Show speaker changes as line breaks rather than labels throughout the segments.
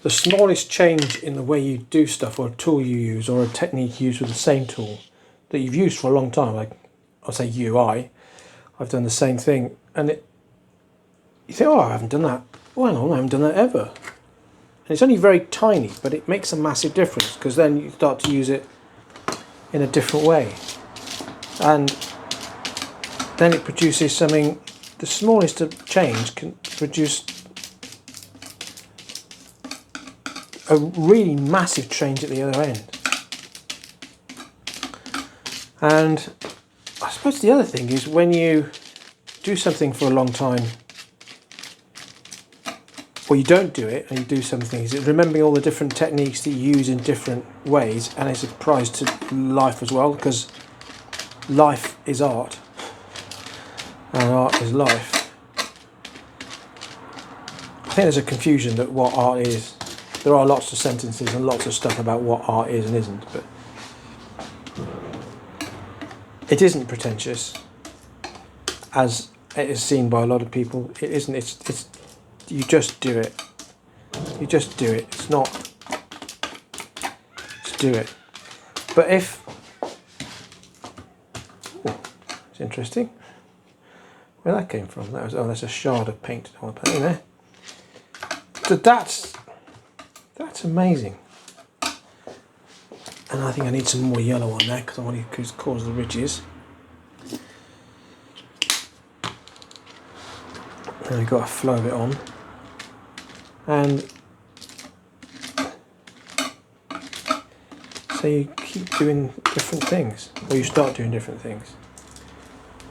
the smallest change in the way you do stuff, or a tool you use, or a technique used with the same tool that you've used for a long time, like I'll say I've done the same thing, and you think, oh, I haven't done that. Well, I haven't done that ever. And it's only very tiny, but it makes a massive difference, because then you start to use it in a different way. And then it produces something, the smallest of change can produce a really massive change at the other end. And I suppose the other thing is, when you do something for a long time, or you don't do it and you do something, is remembering all the different techniques that you use in different ways, and it's a prize to life as well, because life is art and art is life. I think there's a confusion that what art is. There are lots of sentences and lots of stuff about what art is and isn't, but it isn't pretentious, as it is seen by a lot of people. It isn't. It's you just do it. You just do it. It's not. Just do it. But if, it's interesting where that came from. That was, oh, that's a shard of paint. I want to put it in there. So that's amazing. And I think I need some more yellow on there, because I want to cause the ridges. And we've got a flow of it on. And so you keep doing different things, or you start doing different things.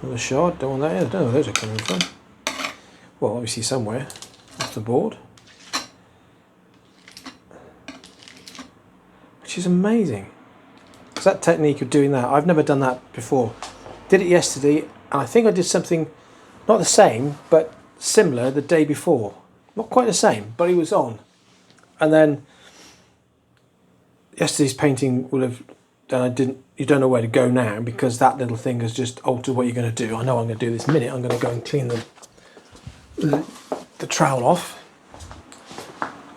Another shard, don't want that. I don't know where those are coming from. Well, obviously somewhere off the board. Which is amazing. Because that technique of doing that, I've never done that before. Did it yesterday, and I think I did something not the same, but similar the day before. Not quite the same, but it was on. And then yesterday's painting will have done. You don't know where to go now, because that little thing has just altered what you're going to do. I know what I'm going to do this minute. I'm going to go and clean the trowel off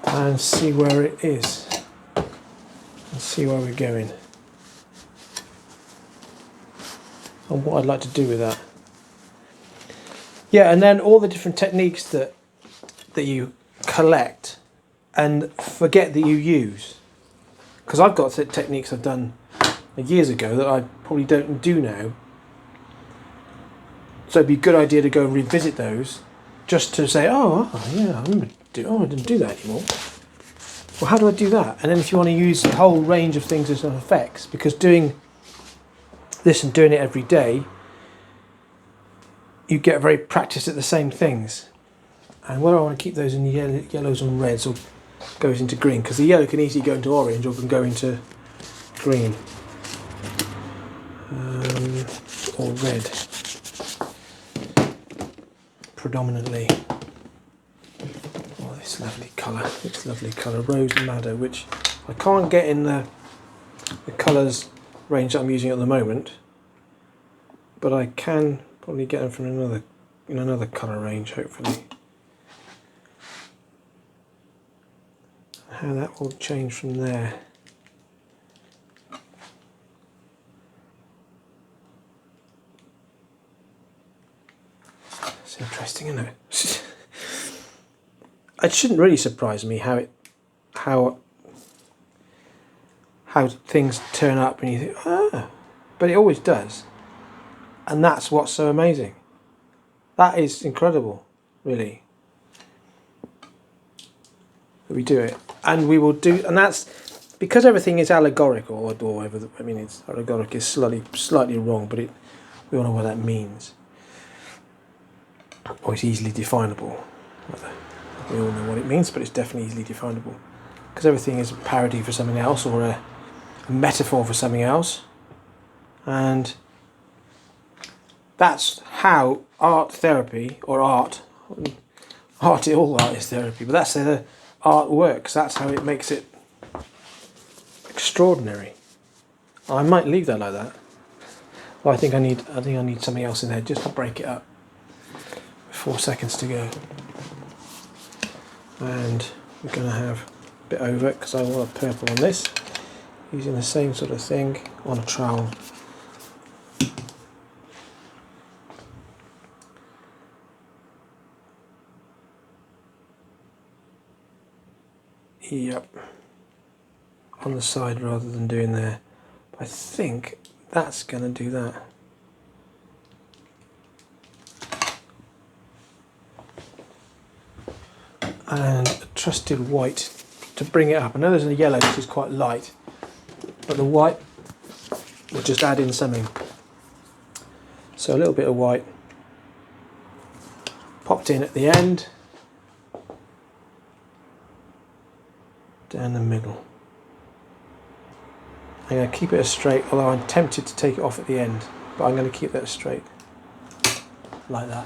and see where it is. And see where we're going. And what I'd like to do with that. Yeah, and then all the different techniques that you collect and forget that you use. Because I've got techniques I've done years ago that I probably don't do now. So it'd be a good idea to go and revisit those, just to say, oh yeah, I didn't do that anymore. Well, how do I do that? And then if you want to use a whole range of things as effects, because doing this and doing it every day, you get very practiced at the same things. And whether I want to keep those in yellows and reds, or goes into green, because the yellow can easily go into orange or can go into green or red predominantly. Oh, this lovely colour, Rose Madder, which I can't get in the colours range that I'm using at the moment, but I can probably get them from another colour range, hopefully. How that will change from there. It's interesting, isn't it? It shouldn't really surprise me how things turn up and you think, ah, but it always does. And that's what's so amazing. That is incredible, really. That we do it. And we will do, and that's because everything is allegorical, or whatever. I mean, it's allegoric is slightly wrong, but we all know what that means. Or it's easily definable. We all know what it means, but it's definitely easily definable. Because everything is a parody for something else, or a metaphor for something else. And that's how art therapy, or all art is therapy, but that's the art works. That's how it makes it extraordinary. I might leave that like that. Well, I think I need something else in there just to break it up. 4 seconds to go, and we're going to have bit over it because I want a purple on this, using the same sort of thing on a trowel. Yep, on the side rather than doing there. I think that's going to do that. And a trusted white to bring it up. I know there's a yellow which is quite light, but the white will just add in something. So a little bit of white popped in at the end, down the middle. I'm going to keep it as straight, although I'm tempted to take it off at the end, but I'm going to keep that straight, like that.